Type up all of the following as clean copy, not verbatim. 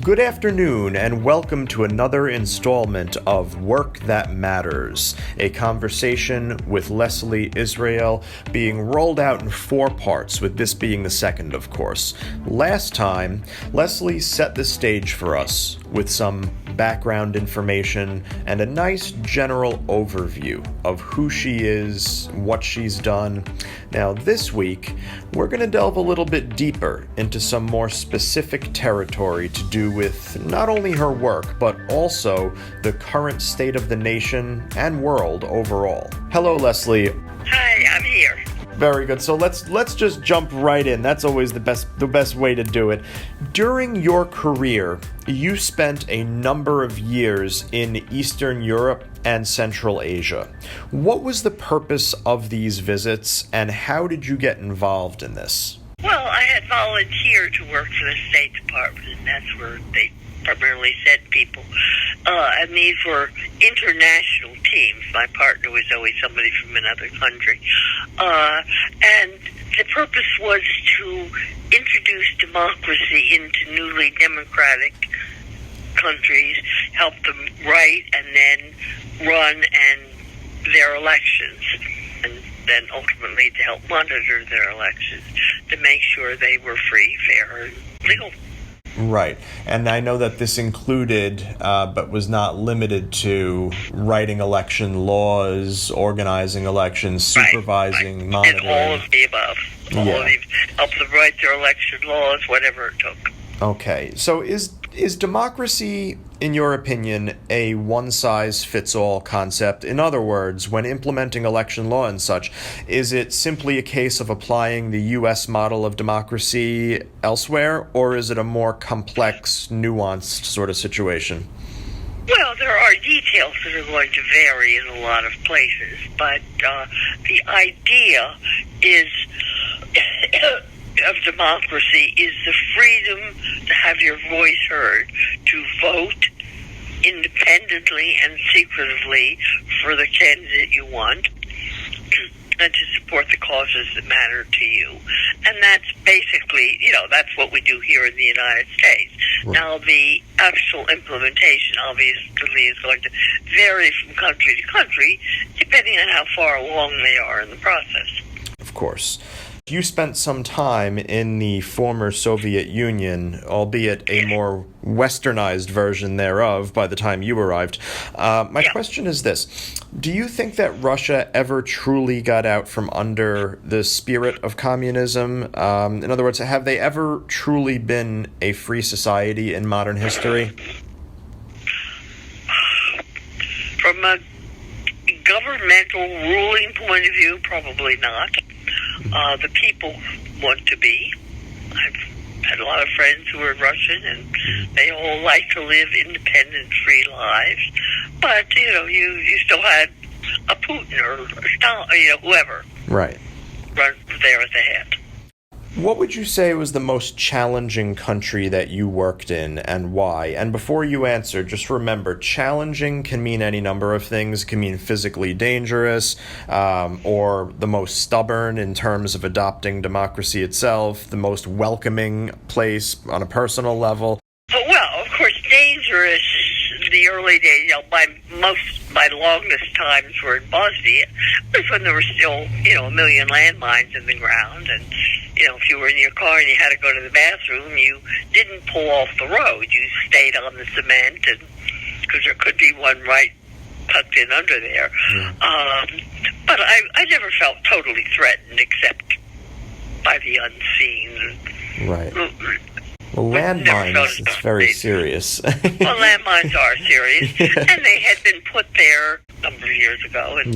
Good afternoon, and welcome to another installment of Work That Matters, a conversation with Leslie Israel being rolled out in 4 parts, with this being the second, of course. Last time, Leslie set the stage for us with some background information and a nice general overview of who she is, what she's done. Now, this week, we're going to delve a little bit deeper into some more specific territory to do with not only her work, but also the current state of the nation and world overall. Hello, Leslie. Hi, I'm here. Very good. So let's just jump right in. That's always the best way to do it. During your career, you spent a number of years in Eastern Europe and Central Asia. What was the purpose of these visits, and how did you get involved in this? Well, I had volunteered to work for the State Department, and that's where they primarily sent people. And these were international teams. My partner was always somebody from another country. And the purpose was to introduce democracy into newly democratic countries, help them write and then run their elections, and then ultimately to help monitor their elections to make sure they were free, fair, and legal. Right. And I know that this included, but was not limited to, writing election laws, organizing elections, supervising, monitoring. And all of the above. All of these, help them write their election laws, whatever it took. Okay. So is democracy, in your opinion, a one-size-fits-all concept? In other words, when implementing election law and such, is it simply a case of applying the U.S. model of democracy elsewhere, or is it a more complex, nuanced sort of situation? Well, there are details that are going to vary in a lot of places, but the idea is of democracy is the freedom to have your voice heard, to vote independently and secretively for the candidate you want, and to support the causes that matter to you. And that's basically, that's what we do here in the United States. Right. Now, the actual implementation, obviously, is going to vary from country to country, depending on how far along they are in the process. Of course. You spent some time in the former Soviet Union, albeit a more westernized version thereof by the time you arrived. My question is this. Do you think that Russia ever truly got out from under the spirit of communism? In other words, have they ever truly been a free society in modern history? From a governmental ruling point of view, probably not. The people want to be. I've had a lot of friends who are Russian, and they all like to live independent, free lives. But, you still had a Putin or Stalin, whoever. Right. Right there at the head. What would you say was the most challenging country that you worked in, and why? And before you answer, just remember, challenging can mean any number of things. It can mean physically dangerous, or the most stubborn in terms of adopting democracy itself, the most welcoming place on a personal level. Well, of course, dangerous in the early days, my longest times were in Bosnia, was when there were still, a million landmines in the ground, and if you were in your car and you had to go to the bathroom, you didn't pull off the road. You stayed on the cement, and because there could be one right tucked in under there. But I never felt totally threatened, except by the unseen. Right. Well, landmines, it's very serious. Well, landmines are serious, and they had been put there a number of years ago, and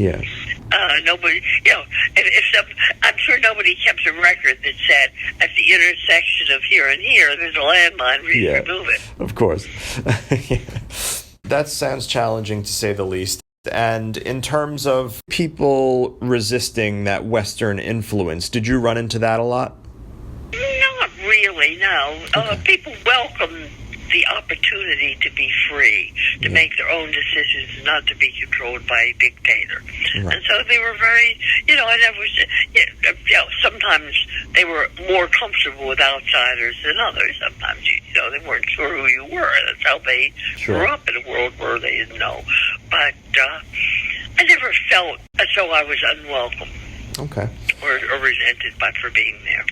nobody, I'm sure nobody kept a record that said, at the intersection of here and here, there's a landmine, please remove it. Of course. That sounds challenging, to say the least. And in terms of people resisting that Western influence, did you run into that a lot? Not really, no. Okay. People welcome the opportunity to be free, to make their own decisions, not to be controlled by a dictator. Right. And so they were very, I never, sometimes they were more comfortable with outsiders than others. Sometimes, they weren't sure who you were. That's how they grew up in a world where they didn't know. But I never felt as though I was unwelcome. Okay. Or resented for being there.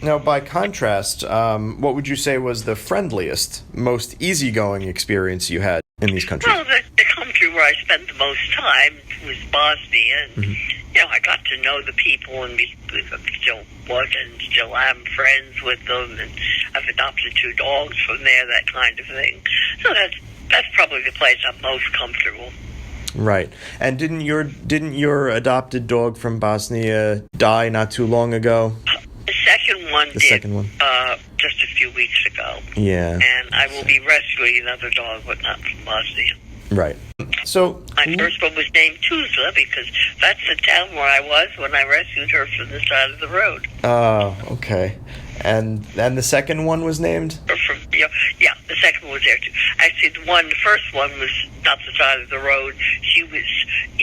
Now, by contrast, what would you say was the friendliest, most easygoing experience you had in these countries? Well, the country where I spent the most time was Bosnia, and I got to know the people, and still am friends with them, and I've adopted 2 dogs from there, that kind of thing. So that's probably the place I'm most comfortable. Right. And didn't your adopted dog from Bosnia die not too long ago? The second one did. Second one? Just a few weeks ago. Yeah. And I will be rescuing another dog, but not from Bosnia. Right. So my first one was named Tuzla because that's the town where I was when I rescued her from the side of the road. Oh, okay. And the second one was named? Yeah, the second one was there too. Actually, the first one was not the side of the road. You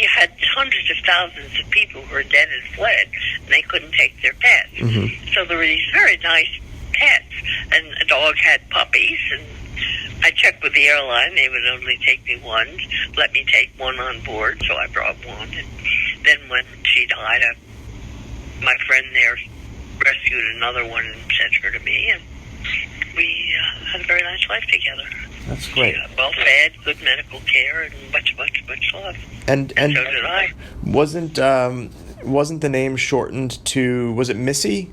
had hundreds of thousands of people who were dead and fled, and they couldn't take their pets. Mm-hmm. So there were these very nice pets, and the dog had puppies, and I checked with the airline. They would only take me one, let me take one on board, so I brought one. And then when she died, my friend there rescued another one and sent her to me, and we had a very nice life together. That's great. Well fed, good medical care, and much, much, much love. And so did I. Wasn't the name shortened to, was it Missy?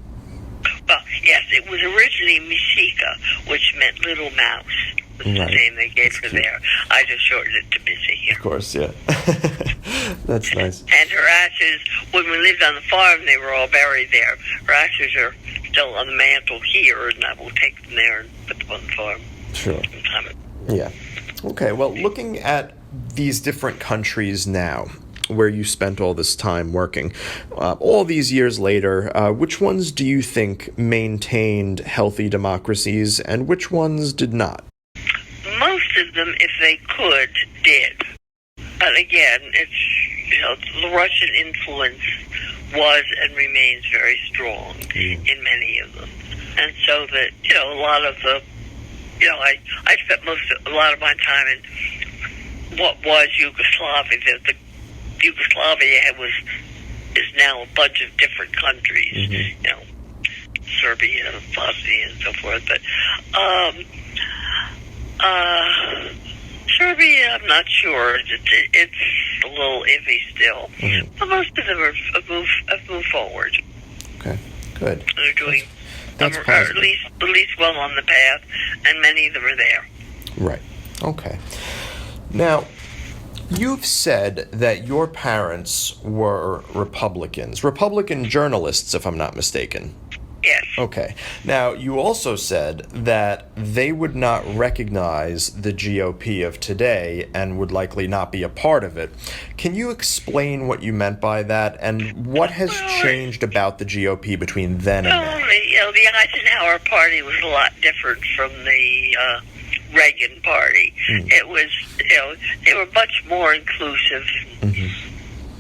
Well, yes, it was originally Misika, which meant little mouse. Was the name they gave her there. I just shortened it to Missy. Of course, yeah. That's nice. And her ashes, when we lived on the farm, they were all buried there. Her ashes are still on the mantle here, and I will take them there and put them on the farm. Sure. Yeah. Okay, well, looking at these different countries now, where you spent all this time working, all these years later, which ones do you think maintained healthy democracies, and which ones did not? Most of them, if they could, did. But again, it's the Russian influence was and remains very strong in many of them, and so that a lot of the I spent a lot of my time in what was Yugoslavia. The Yugoslavia is now a bunch of different countries, Serbia, Bosnia, and so forth. But Serbia, I'm not sure. It's a little iffy still. Mm-hmm. But most of them have moved forward. Okay, good. They're doing, that's are at least well on the path, and many of them are there. Right. Okay. Now, you've said that your parents were Republican journalists, if I'm not mistaken. Yes. Okay. Now, you also said that they would not recognize the GOP of today and would likely not be a part of it. Can you explain what you meant by that, and what has changed about the GOP between then and now? The Eisenhower Party was a lot different from the Reagan Party. It was, they were much more inclusive,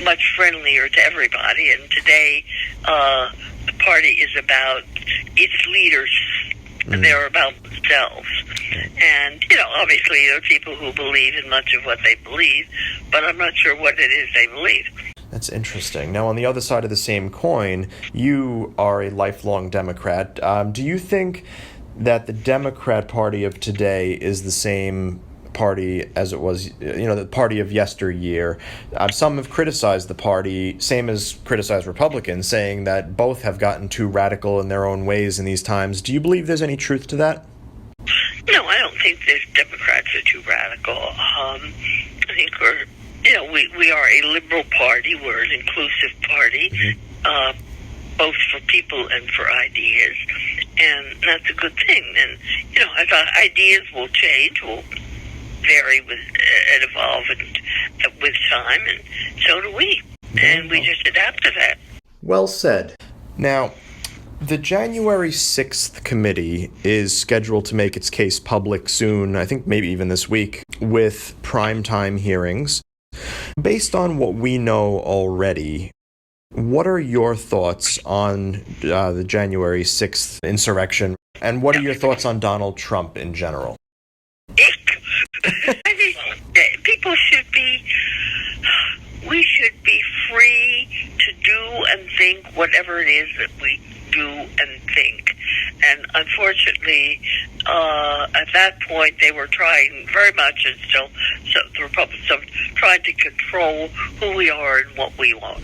much friendlier to everybody, and today the party is about its leaders, and they're about themselves. And, obviously there are people who believe in much of what they believe, but I'm not sure what it is they believe. That's interesting. Now, on the other side of the same coin, you are a lifelong Democrat. Do you think that the Democrat Party of today is the same party as it was, the party of yesteryear? Some have criticized the party, same as criticized Republicans, saying that both have gotten too radical in their own ways in these times. Do you believe there's any truth to that? No, I don't think the Democrats are too radical. I think we are a liberal party. We're an inclusive party, both for people and for ideas, and that's a good thing. And I thought ideas will change, will vary and evolve with time, and so do we. And we just adapt to that. Well said. Now, The January 6th committee is scheduled to make its case public soon, I think maybe even this week, with primetime hearings. Based on what we know already, what are your thoughts on the January 6th insurrection, and what are your thoughts on Donald Trump in general? I think we should be free to do and think whatever it is that we do and think. And unfortunately, at that point, they were trying very much, and still, so the Republicans are trying to control who we are and what we want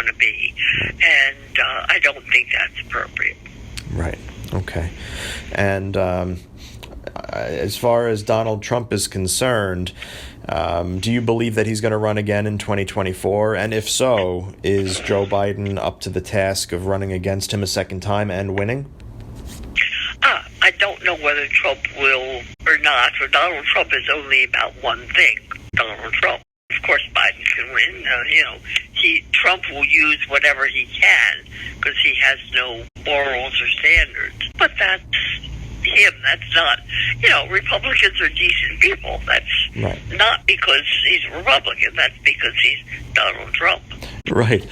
to be. And I don't think that's appropriate. Right. Okay. And as far as Donald Trump is concerned, do you believe that he's going to run again in 2024? And if so, is Joe Biden up to the task of running against him a second time and winning? I don't know whether Trump will or not. For Donald Trump is only about one thing. Donald Trump. Of course, Biden can win. Trump will use whatever he can because he has no morals or standards. But that's him. That's not, Republicans are decent people. That's right. Not because he's a Republican. That's because he's Donald Trump. Right.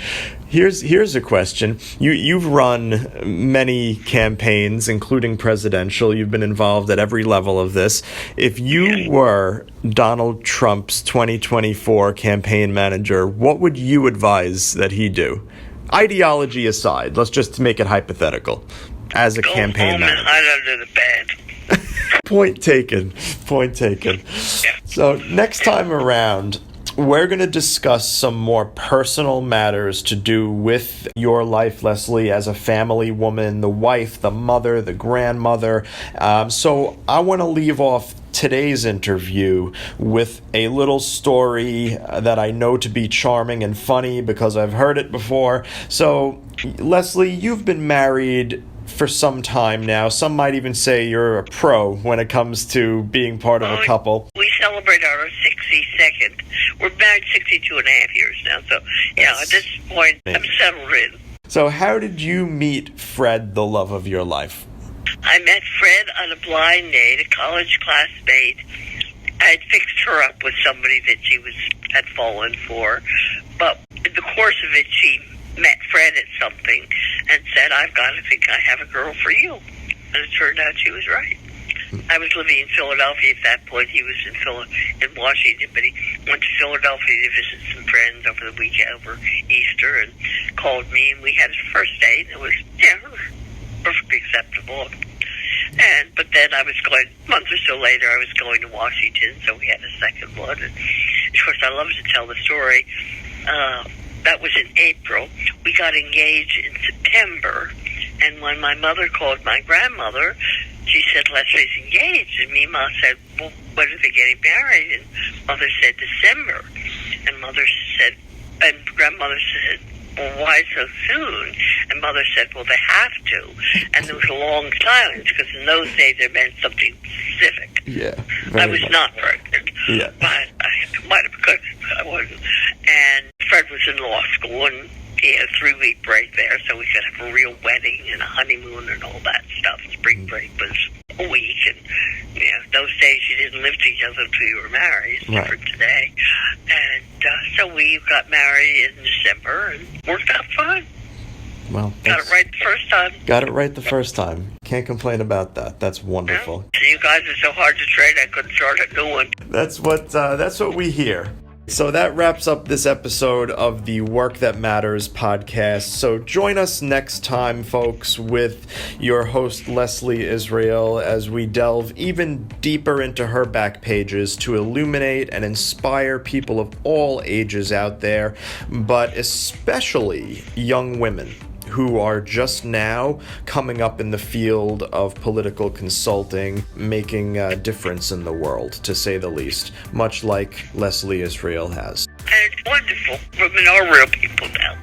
Here's a question. You've run many campaigns, including presidential. You've been involved at every level of this. If you were Donald Trump's 2024 campaign manager, what would you advise that he do? Ideology aside, let's just make it hypothetical. As a campaign manager. Go home and hide under the bed. Point taken. Yeah. So next time around, we're going to discuss some more personal matters to do with your life, Leslie, as a family woman, the wife, the mother, the grandmother. So I want to leave off today's interview with a little story that I know to be charming and funny because I've heard it before. So, Leslie, you've been married for some time now. Some might even say you're a pro when it comes to being part of a couple. We celebrate our 62nd. We're married 62 and a half years now. So, at this point, I'm settled in. So how did you meet Fred, the love of your life? I met Fred on a blind date, a college classmate. I had fixed her up with somebody that she had fallen for. But in the course of it, she met Fred at something and said, I've got to think I have a girl for you. And it turned out she was right. I was living in Philadelphia at that point. He was in Washington, but he went to Philadelphia to visit some friends over the weekend, over Easter, and called me, and we had his first date. It was, perfectly acceptable. But then a month or so later, I was going to Washington, so we had a second one. And of course, I love to tell the story. That was in April. We got engaged in September, and when my mother called my grandmother, she said, Leslie's engaged. And Mima said, well, when are they getting married? And Mother said, December. And grandmother said, well, why so soon? And Mother said, well, they have to. And there was a long silence, because in those days it meant something specific. Yeah. I was not pregnant. Yeah. But I might have, because I wasn't. And Fred was in law school, and he had a 3-week break there, so we could have a real wedding and a honeymoon and all that stuff. Spring break was a week, and those days you didn't live together until you were married. It's different today. And so we got married in December, and worked out fine. Well, got it right the first time. Got it right the first time. Can't complain about that. That's wonderful. Yeah. You guys are so hard to trade, I couldn't start a new one. That's what we hear. So that wraps up this episode of the Work That Matters podcast. So join us next time, folks, with your host, Leslie Israel, as we delve even deeper into her back pages to illuminate and inspire people of all ages out there, but especially young women who are just now coming up in the field of political consulting, making a difference in the world, to say the least, much like Leslie Israel has. And it's wonderful. Women are real people now.